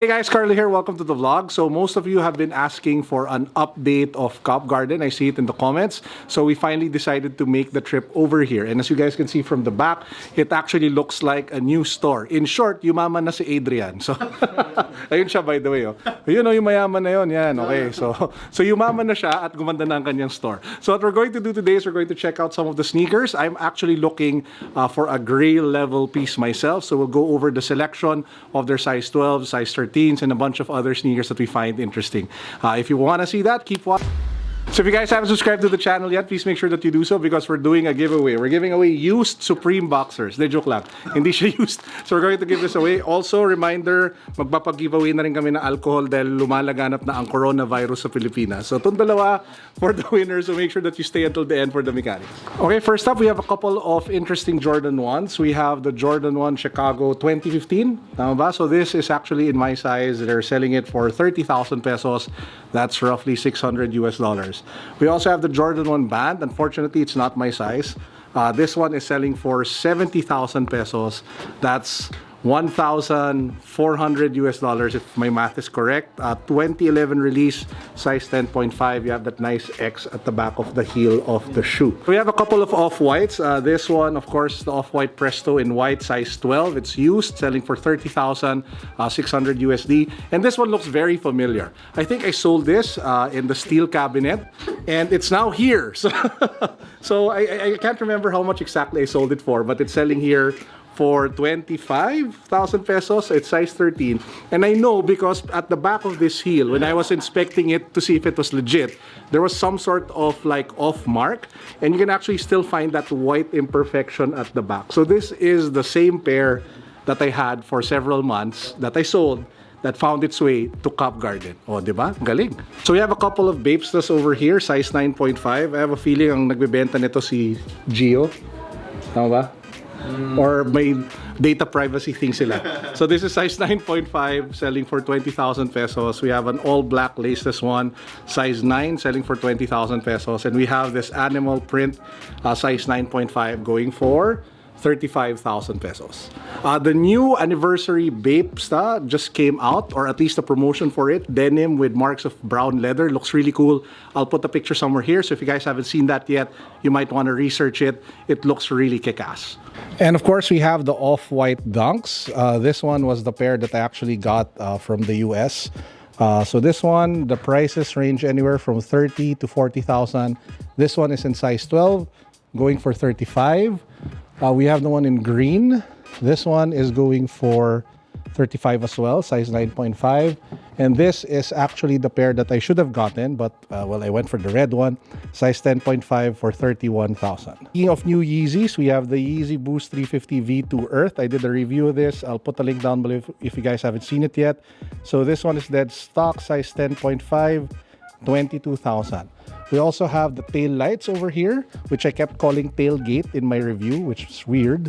Hey guys, Carlo here. Welcome to the vlog. So most of you have been asking for an update of Cop Garden. I see it in the comments. So we finally decided to make the trip over here. And as you guys can see from the back, it actually looks like a new store. In short, yumaman na si Adrian. So ayun siya, by the way. Oh. Ayun yung mayaman na yun. Yan, okay. So yumaman na siya at gumanda na ang kanyang store. So what we're going to do today is we're going to check out some of the sneakers. I'm actually looking for a GRAIL level piece myself. So we'll go over the selection of their size 12, size 13, and a bunch of other sneakers that we find interesting. If you want to see that, keep watching. So if you guys haven't subscribed to the channel yet, please make sure that you do so because we're doing a giveaway. We're giving away used Supreme boxers. De joke lang. Hindi siya used. So we're going to give this away. Also, reminder, magpapag-giveaway na rin kami ng alcohol dahil lumalaganap na ang coronavirus sa Pilipinas. So itong dalawa for the winners. So make sure that you stay until the end for the mechanics. Okay, first up, we have a couple of interesting Jordan 1s. We have the Jordan 1 Chicago 2015. Tama ba? So this is actually in my size. They're selling it for 30,000 pesos. That's roughly $600 US. We also have the Jordan 1 band. Unfortunately, it's not my size. This one is selling for 70,000 pesos. That's $1,400 US if my math is correct. 2011 release, size 10.5. You have that nice X at the back of the heel of the shoe. We have a couple of off-whites. This one, of course, the off-white Presto in white, size 12. It's used, selling for 30,600 USD. And this one looks very familiar. I think I sold this in the steel cabinet, and it's now here. So I can't remember how much exactly I sold it for, but it's selling here for 25,000 pesos. It's size 13. And I know because at the back of this heel, when I was inspecting it to see if it was legit, there was some sort of like off mark, and you can actually still find that white imperfection at the back. So this is the same pair that I had for several months that I sold that found its way to Cop Garden. Oh, di ba? Galing. So we have a couple of Bapestas over here, size 9.5. I have a feeling ang nagbebenta nito si Gio. Tama ba? Or may data privacy thing sila. So this is size 9.5, selling for 20,000 pesos. We have an all black laceless one, size 9, selling for 20,000 pesos. And we have this animal print, size 9.5, going for 35,000 pesos. The new anniversary Bapesta just came out, or at least the promotion for it. Denim with marks of brown leather. Looks really cool. I'll put the picture somewhere here, so if you guys haven't seen that yet, you might want to research it. It looks really kick-ass. And of course, we have the off-white Dunks. This one was the pair that I actually got from the US. So this one, the prices range anywhere from 30 to 40,000. This one is in size 12, going for 35. We have the one in green. This one is going for 35 as well, size 9.5. And this is actually the pair that I should have gotten, but well, I went for the red one, size 10.5 for 31,000. Speaking of new Yeezys, we have the Yeezy Boost 350 V2 Earth. I did a review of this. I'll put a link down below if you guys haven't seen it yet. So this one is dead stock, size 10.5, 22,000. We also have the tail lights over here, which I kept calling tailgate in my review, which is weird.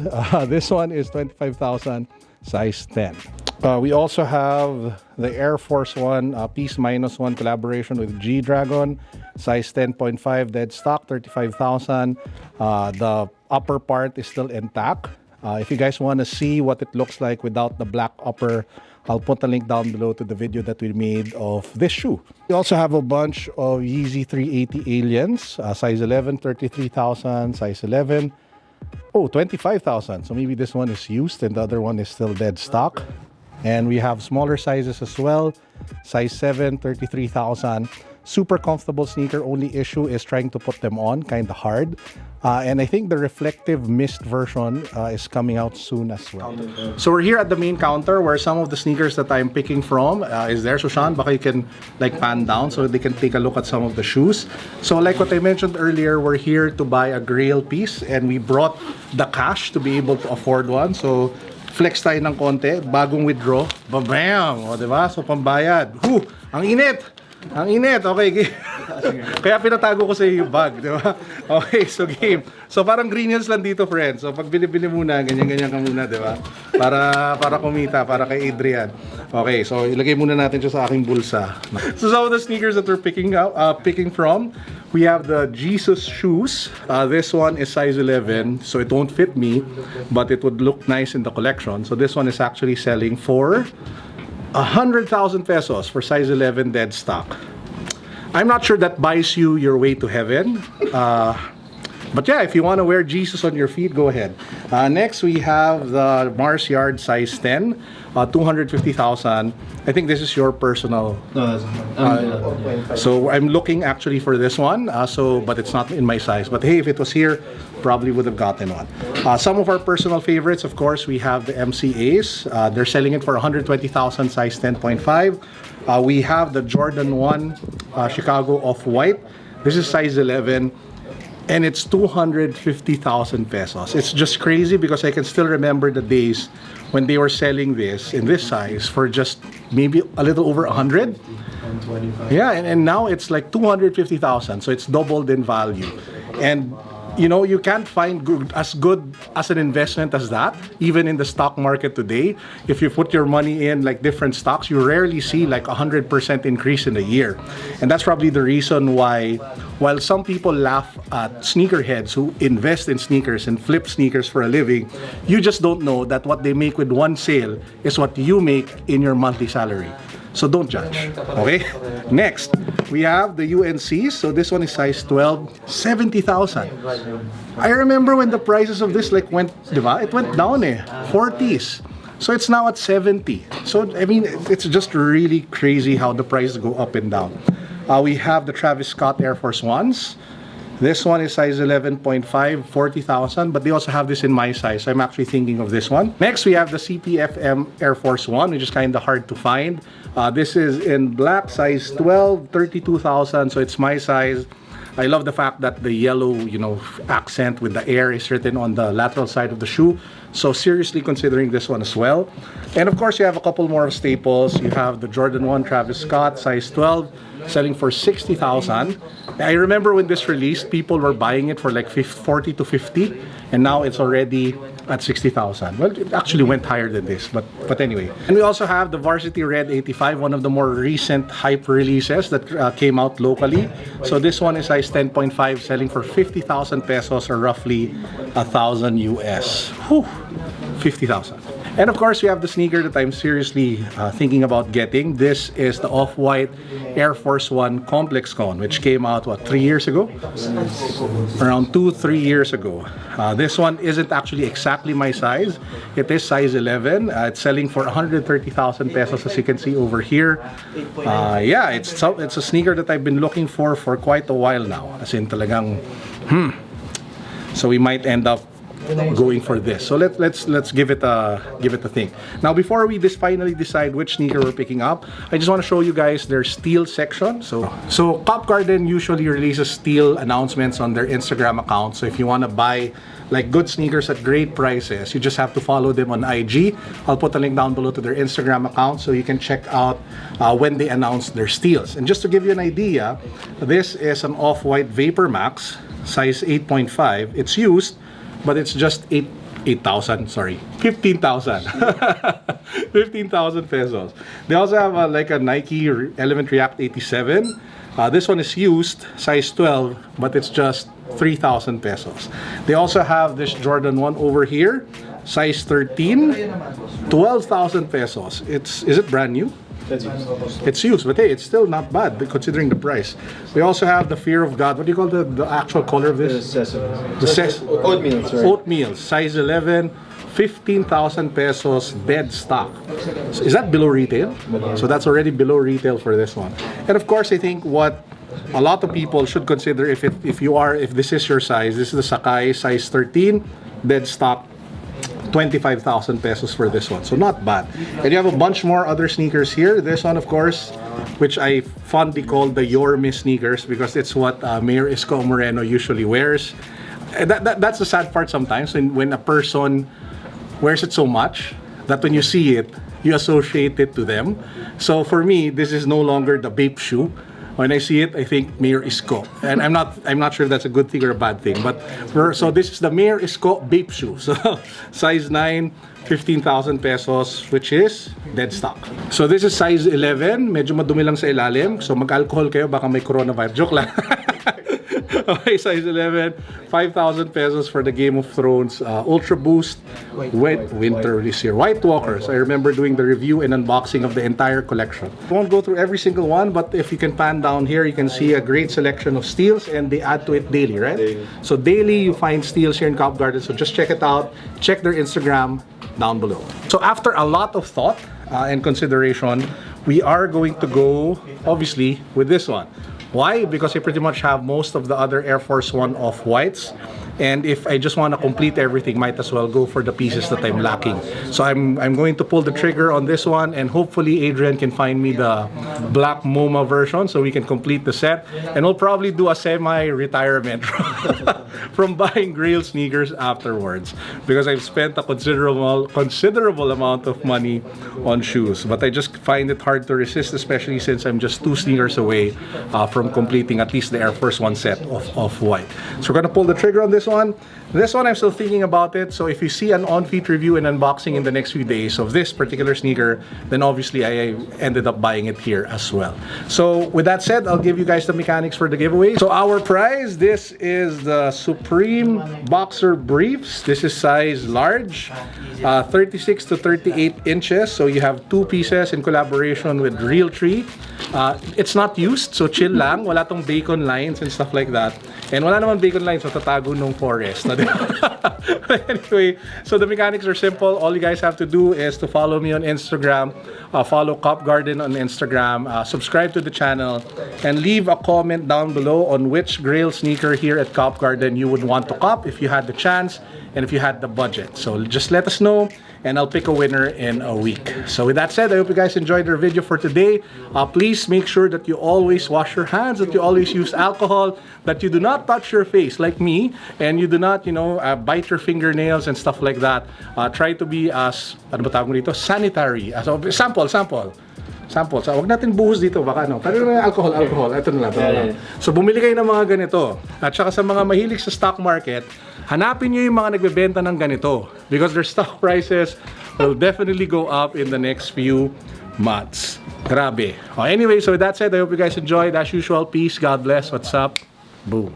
This one is 25,000, size 10. We also have the Air Force One, Peace Minus One collaboration with G-Dragon, size 10.5, dead stock, 35,000. The upper part is still intact. If you guys want to see what it looks like without the black upper, I'll put a link down below to the video that we made of this shoe. We also have a bunch of Yeezy 380 Aliens, size 11, 33,000, size 11. Oh, 25,000. So maybe this one is used and the other one is still dead stock. And we have smaller sizes as well, size 7, 33,000. Super comfortable sneaker. Only issue is trying to put them on, kind of hard. And I think the reflective mist version is coming out soon as well. So we're here at the main counter where some of the sneakers that I'm picking from is there. So Sean, baka you can like pan down so they can take a look at some of the shoes. So like what I mentioned earlier, we're here to buy a GRAIL piece and we brought the cash to be able to afford one. So flex tayo ng konti, bagong withdraw, babam! O diba? So pambayad. Ang init! Ang init, okay. Kaya pinatago ko sa yung bag, di ba? Okay, so game. So parang green hills lang dito, friends. So pag bili-bili muna, ganyan-ganyan ka muna, di ba? Para kumita, para kay Adrian. Okay, so ilagay muna natin siya sa aking bulsa. So some of the sneakers that we're picking from, we have the Jesus shoes. This one is size 11, so it won't fit me, but it would look nice in the collection. So this one is actually selling for 100,000 pesos for size 11 dead stock. I'm not sure that buys you your way to heaven. But yeah, if you want to wear Jesus on your feet, go ahead. Next, we have the Mars Yard size 10, 250,000. I think this is your personal. No, that's so I'm looking actually for this one. But it's not in my size. But hey, if it was here, probably would have gotten one. Some of our personal favorites, of course, we have the MCAs. They're selling it for 120,000, size 10.5. We have the Jordan 1 Chicago Off-White. This is size 11. And it's 250,000 pesos. It's just crazy because I can still remember the days when they were selling this in this size for just maybe a little over 100. Yeah, and now it's like 250,000. So it's doubled in value. And you know, you can't find good as an investment as that, even in the stock market today. If you put your money in like different stocks, you rarely see like 100% increase in a year. And that's probably the reason why, while some people laugh at sneakerheads who invest in sneakers and flip sneakers for a living, you just don't know that what they make with one sale is what you make in your monthly salary. So don't judge, okay? Next, we have the UNCs. So this one is size 12, 70,000. I remember when the prices of this like went, diba? It went down 40s. So it's now at 70. So I mean, it's just really crazy how the prices go up and down. We have the Travis Scott Air Force Ones. This one is size 11.5, 40,000, but they also have this in my size. So I'm actually thinking of this one. Next, we have the CPFM Air Force One, which is kind of hard to find. This is in black, size 12, 32,000, so it's my size. I love the fact that the yellow, you know, accent with the air is written on the lateral side of the shoe. So seriously considering this one as well. And of course, you have a couple more staples. You have the Jordan 1 Travis Scott, size 12, selling for 60,000. I remember when this released, people were buying it for like 40 to 50, and now it's already at 60,000. Well, it actually went higher than this, but anyway. And we also have the Varsity Red 85, one of the more recent hype releases that came out locally. So this one is size 10.5, selling for 50,000 pesos, or roughly 1,000 US. Whew, 50,000. And of course, we have the sneaker that I'm seriously thinking about getting. This is the Off-White Air Force One Complex Cone, which came out, what, 3 years ago? Around 2-3 years ago. This one isn't actually exactly my size. It is size 11. It's selling for 130,000 pesos, as you can see over here. Yeah, it's a sneaker that I've been looking for quite a while now. As in talagang, So we might end up going for this. So let's give it a think. Now, before we finally decide which sneaker we're picking up, I just want to show you guys their steel section. So Cop Garden usually releases steel announcements on their Instagram account. So if you want to buy like good sneakers at great prices, you just have to follow them on IG. I'll put a link down below to their Instagram account so you can check out when they announce their steals. And just to give you an idea, this is an Off-White Vapor Max, size 8.5. It's used, but it's just 15,000 15,000 pesos. They also have like a Nike Element React 87. This one is used, size 12, but it's just 3,000 pesos. They also have this Jordan 1 over here, size 13, 12,000 pesos. Is it brand new? It's used, but hey, it's still not bad considering the price. We also have the Fear of God. What do you call the actual color of this? Oatmeal, sorry. Oatmeal, size 11, 15,000 pesos, dead stock. Is that below retail? So that's already below retail for this one. And of course, I think what a lot of people should consider if this is your size, this is the Sakai size 13, dead stock, 25,000 pesos for this one, so not bad. And you have a bunch more other sneakers here. This one, of course, which I fondly call the Your Me sneakers, because it's what Mayor Isko Moreno usually wears. And that's the sad part sometimes, when a person wears it so much that when you see it, you associate it to them. So for me, this is no longer the Bape shoe. When I see it, I think Mayor Isko, and I'm not sure if that's a good thing or a bad thing. But so this is the Mayor Isko Bape shoe. So size 9, 15,000 pesos, which is dead stock. So this is size 11. Medyo madumi lang sa ilalim. So mag-alcohol kayo, baka may coronavirus. Joke lang. Okay, size 11, 5,000 pesos for the Game of Thrones Ultra Boost Winter this year. White Walkers. I remember doing the review and unboxing of the entire collection. I won't go through every single one, but if you can pan down here, you can see a great selection of steals, and they add to it daily, right? Daily. So daily you find steals here in Cop Garden, so just check it out. Check their Instagram down below. So after a lot of thought and consideration, we are going to go, obviously, with this one. Why? Because I pretty much have most of the other Air Force One off-whites. And if I just want to complete everything, might as well go for the pieces that I'm lacking. So I'm going to pull the trigger on this one, and hopefully Adrian can find me the black MoMA version so we can complete the set. And we'll probably do a semi-retirement from buying GRAIL sneakers afterwards, because I've spent a considerable amount of money on shoes. But I just find it hard to resist, especially since I'm just 2 sneakers away from completing at least the Air Force One set of off-white. So we're gonna pull the trigger on this one. This one, I'm still thinking about it. So if you see an on-feet review and unboxing in the next few days of this particular sneaker, then obviously I ended up buying it here as well. So with that said, I'll give you guys the mechanics for the giveaway. So our prize, this is the Supreme Boxer Briefs. This is size large, 36 to 38 inches. So you have 2 pieces in collaboration with Realtree. It's not used, so chill lang. Wala tong bacon lines and stuff like that. And wala naman bacon lines, matatago nung forest. Anyway, so the mechanics are simple. All you guys have to do is to follow me on Instagram, follow Cop Garden on Instagram, subscribe to the channel, and leave a comment down below on which GRAIL sneaker here at Cop Garden you would want to cop if you had the chance and if you had the budget. So just let us know, and I'll pick a winner in a week. So with that said, I hope you guys enjoyed our video for today. Please make sure that you always wash your hands, that you always use alcohol, that you do not touch your face like me, and you do not, you know, bite your fingernails and stuff like that. Try to be as, ano ba tawag mo dito? Sanitary. Sample. So, wag natin buhos dito, baka ano. Pero alcohol. Ito na lang. So, bumili kayo ng mga ganito. At saka sa mga mahilig sa stock market, hanapin nyo yung mga nagbebenta ng ganito. Because their stock prices will definitely go up in the next few months. Grabe. Anyway, so with that said, I hope you guys enjoyed. As usual, peace, God bless. What's up? Boom.